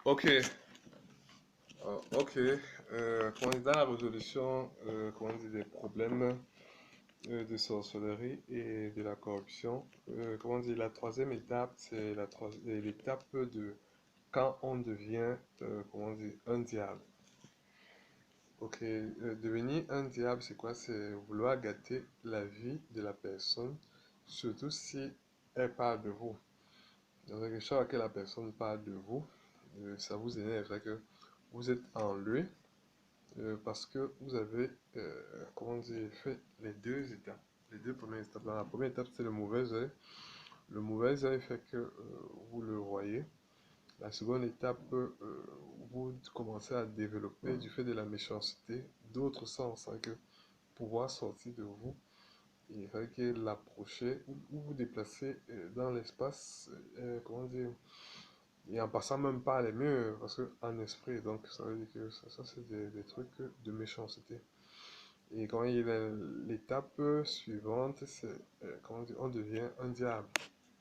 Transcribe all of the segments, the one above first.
Ok, ok. Comment dire, dans la résolution comment dire, des problèmes de sorcellerie et de la corruption, comment dire, la troisième étape, c'est l'étape de quand on devient comment dire, un diable. Ok, devenir un diable, c'est quoi? C'est vouloir gâter la vie de la personne, surtout si elle parle de vous. Donc, quelque chose que la personne parle de vous, ça vous énerve, c'est que vous êtes en lui parce que vous avez, comment dire, fait les deux étapes. Les deux premières étapes. Dans la première étape, c'est le mauvais œil. Le mauvais œil fait que vous le voyez. La seconde étape, vous commencez à développer du fait de la méchanceté d'autres sens, avec pouvoir sortir de vous. Il fallait que l'approcher ou vous déplacer dans l'espace, comment dire, et en passant même pas les murs, parce que en esprit, donc ça veut dire que ça c'est des trucs de méchanceté. Et quand il est l'étape suivante, c'est, comment dire, on devient un diable.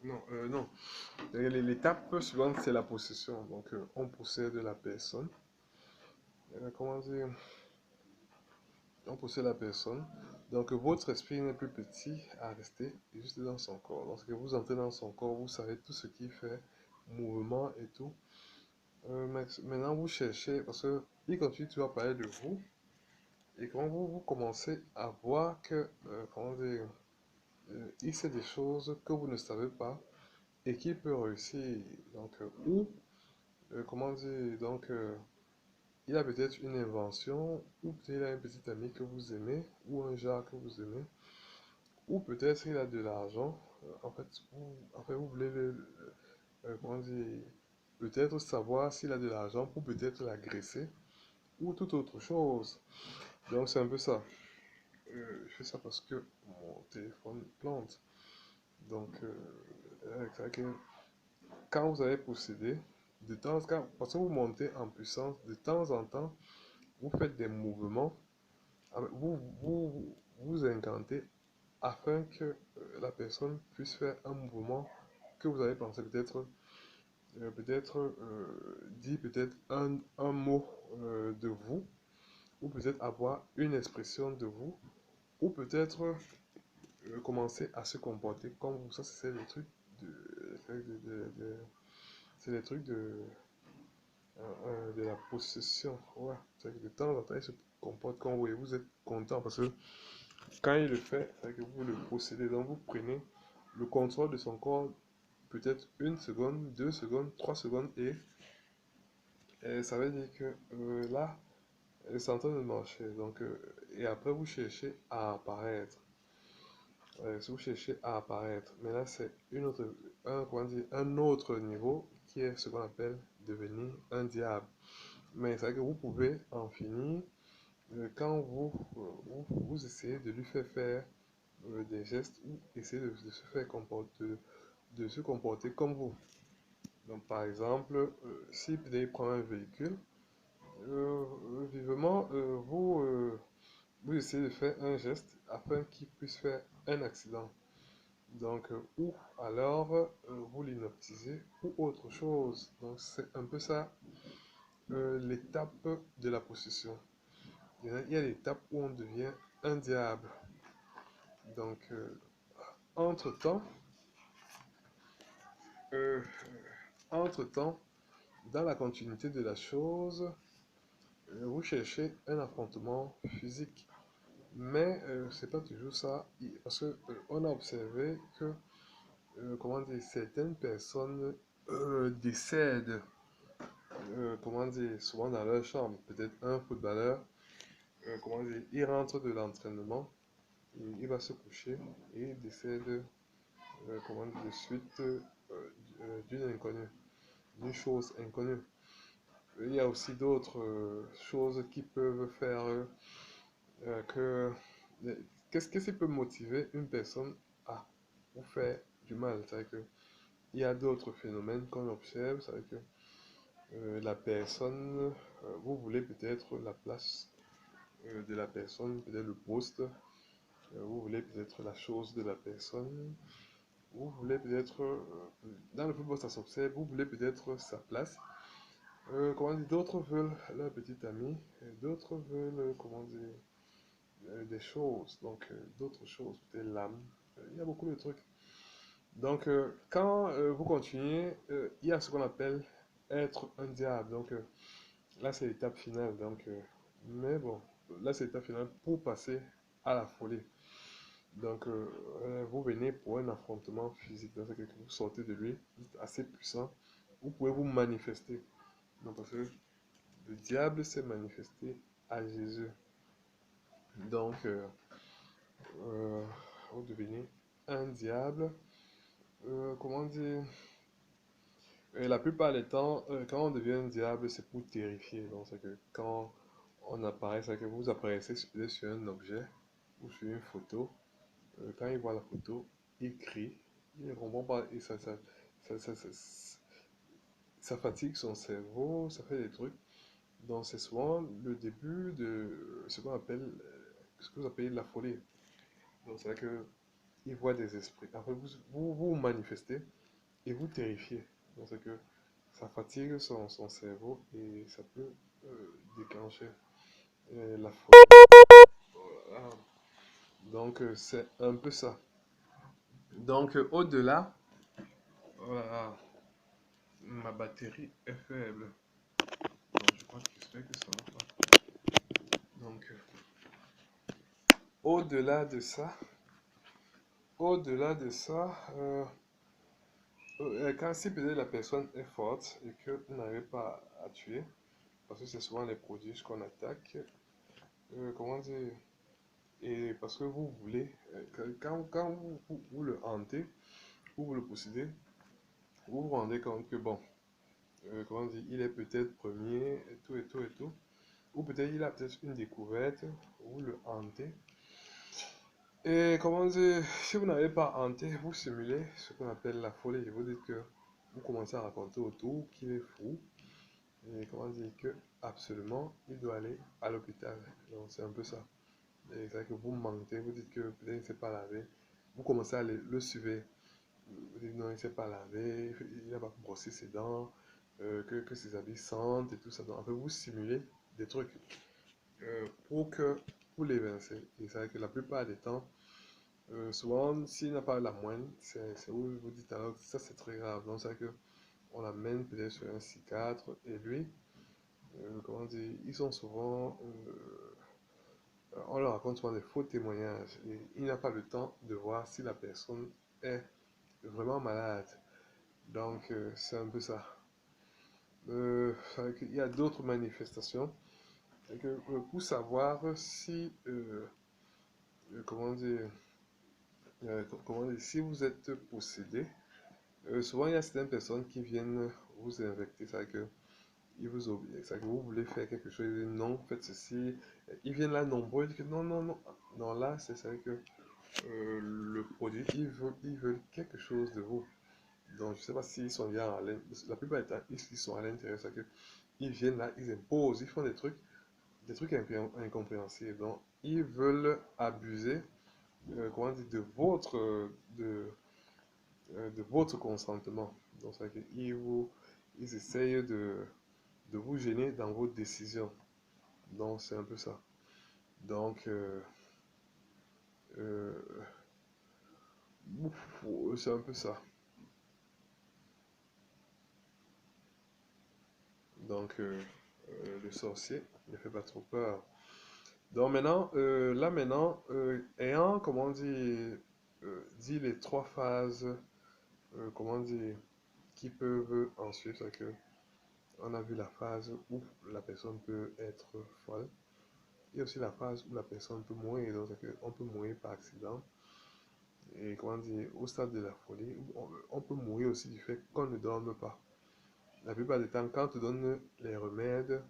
Non, non. L'étape suivante, c'est la possession. Donc, on possède la personne. Comment dire? On possède la personne. Donc, votre esprit n'est plus petit à rester juste dans son corps. Lorsque vous entrez dans son corps, vous savez tout ce qui fait mouvement et tout. Maintenant, vous cherchez, parce que il continue toujours à parler de vous. Et quand vous commencez à voir que, comment dire, il sait des choses que vous ne savez pas et qui peut réussir. Donc, ou, comment dire, donc, il a peut-être une invention, ou peut-être il a un petit ami que vous aimez, ou un genre que vous aimez, ou peut-être il a de l'argent. Vous voulez comment dire, peut-être savoir s'il a de l'argent pour peut-être l'agresser, ou toute autre chose. Donc, c'est un peu ça. Je fais ça parce que mon téléphone plante. Donc, c'est vrai que quand vous avez possédé, de temps en temps, parce que vous montez en puissance, de temps en temps, vous faites des mouvements, vous incantez afin que la personne puisse faire un mouvement que vous avez pensé dire peut-être un mot de vous, ou peut-être avoir une expression de vous, ou peut-être commencer à se comporter comme vous. Ça, c'est le truc c'est les trucs de la possession. Ouais. C'est que de temps en temps, il se comporte comme vous et vous êtes content parce que quand il le fait, c'est que vous le possédez. Donc vous prenez le contrôle de son corps peut-être une seconde, 2 secondes, 3 secondes et ça veut dire que là, c'est en train de marcher. Donc, et après, vous cherchez à apparaître. Si vous cherchez à apparaître, mais là, c'est comment dire, un autre niveau qui est ce qu'on appelle devenir un diable. Mais c'est vrai que vous pouvez en finir quand vous essayez de lui faire des gestes ou essayer de se faire de se comporter comme vous. Donc, par exemple, si peut-être prend un véhicule, vivement, vous essayez de faire un geste afin qu'il puisse faire un accident. Donc, ou alors vous l'inoptisez ou autre chose. Donc, c'est un peu ça l'étape de la possession. Il y a l'étape où on devient un diable. Donc, entre-temps, euh, entre-temps, dans la continuité de la chose, vous cherchez un affrontement physique. Mais c'est pas toujours ça, parce que on a observé que, comment dire, certaines personnes décèdent, comment dire, souvent dans leur chambre. Peut-être un footballeur, comment dire, il rentre de l'entraînement, il va se coucher et il décède, comment dire, de suite d'une inconnue, d'une chose inconnue. Il y a aussi d'autres choses qui peuvent faire que... Qu'est-ce qui peut motiver une personne à vous faire du mal? C'est-à-dire que il y a d'autres phénomènes qu'on observe, c'est-à-dire que la personne, vous voulez peut-être la place de la personne, peut-être le poste, vous voulez peut-être la chose de la personne, vous voulez peut-être, dans le football ça s'observe, vous voulez peut-être sa place, Comment dire, d'autres veulent leur petite amie, et d'autres veulent, comment dire, des choses, donc d'autres choses, peut-être l'âme. Il y a beaucoup de trucs. Donc, quand vous continuez, il y a ce qu'on appelle être un diable. Donc, là, c'est l'étape finale. Donc, mais bon, là, c'est l'étape finale pour passer à la folie. Donc, vous venez pour un affrontement physique. Donc, c'est que vous sortez de lui, vous êtes assez puissant. Vous pouvez vous manifester. Donc, parce que le diable s'est manifesté à Jésus. Donc, euh, vous devenez un diable. Comment dire? Et la plupart des temps, quand on devient un diable, c'est pour terrifier. Donc, c'est que quand on apparaît, c'est que vous apparaissez sur un objet ou sur une photo. Quand il voit la photo, il crie, il ne comprend pas et ça, ça, ça, ça fatigue son cerveau, ça fait des trucs. Donc, c'est souvent le début de ce qu'on appelle, ce que vous appelez la folie. Donc, c'est là que il voit des esprits. Après, vous manifestez et vous terrifiez. Donc, c'est que ça fatigue son cerveau et ça peut déclencher la folie. Voilà. Donc, c'est un peu ça. Donc, au-delà, voilà, ma batterie est faible. Donc, je crois que j'espère que ça va pas. Donc, au-delà de ça, au-delà de ça, quand si peut-être la personne est forte et que vous n'arrivez pas à tuer, parce que c'est souvent les prodiges qu'on attaque, comment dire, et parce que vous voulez, quand vous le hantez, ou vous le possédez, vous vous rendez compte que bon, comment dire, il est peut-être premier, et tout, et tout, et tout, ou peut-être il a peut-être une découverte, vous le hantez, et comment dire, si vous n'avez pas hanté, vous simulez ce qu'on appelle la folie, vous dites que vous commencez à raconter autour qu'il est fou, et comment dire que absolument il doit aller à l'hôpital, donc c'est un peu ça. Et c'est vrai que vous mentez, vous dites que peut-être il ne s'est pas lavé, vous commencez à le suivre. Vous dites non, il ne s'est pas lavé, il n'a pas brossé ses dents, que ses habits sentent et tout ça. Donc, en fait, vous simulez des trucs pour que vous l'évincez. Et c'est vrai que la plupart des temps, souvent, s'il n'a pas la moindre, c'est où vous dites alors que ça c'est très grave. Donc, c'est vrai que on l'amène peut-être sur un psychiatre et lui, comment dire, ils sont souvent, on leur raconte souvent des faux témoignages et il n'a pas le temps de voir si la personne est vraiment malade. Donc, c'est un peu ça. Il y a d'autres manifestations. C'est que, pour savoir si, comment dire, comment dire, si vous êtes possédé, souvent il y a certaines personnes qui viennent vous infecter. C'est que ils vous obligent. C'est que vous voulez faire quelque chose, ils disent non, faites ceci. Ils viennent là nombreux, ils disent que non, non, non. Non, là, c'est vrai que le produit, ils veulent quelque chose de vous. Donc, je ne sais pas s'ils sont bien à l'intérieur. La plupart du temps, ils sont à l'intérieur. C'est que ils viennent là, ils imposent, ils font des trucs incompréhensibles. Donc, ils veulent abuser, comment dire, de votre consentement. Donc, c'est qu'ils ils essayent de vous gêner dans vos décisions. Donc, c'est un peu ça. Donc, euh, c'est un peu ça. Donc, le sorcier ne fait pas trop peur. Donc maintenant, là maintenant, ayant, comment dire, dit les trois phases, comment dire, qui peuvent en suivre, c'est que on a vu la phase où la personne peut être folle. Il y a aussi la phase où la personne peut mourir, donc c'est qu'on peut mourir par accident. Et comment dire, au stade de la folie, on peut mourir aussi du fait qu'on ne dorme pas. La plupart du temps, quand on te donne les remèdes,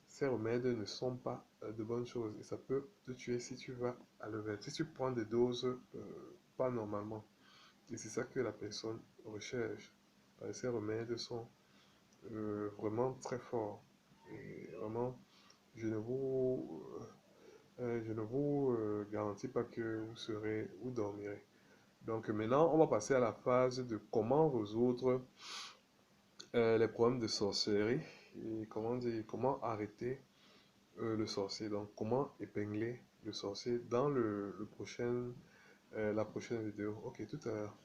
ces remèdes ne sont pas de bonnes choses et ça peut te tuer si tu vas à l'envers. Si tu prends des doses pas normalement. Et c'est ça que la personne recherche. Parce que ces remèdes sont vraiment très forts. Et vraiment, je ne vous garantis pas que vous dormirez. Donc maintenant, on va passer à la phase de comment résoudre les problèmes de sorcellerie. et comment dire, comment arrêter le sorcier. Donc, comment épingler le sorcier dans la prochaine vidéo. Ok, tout à l'heure.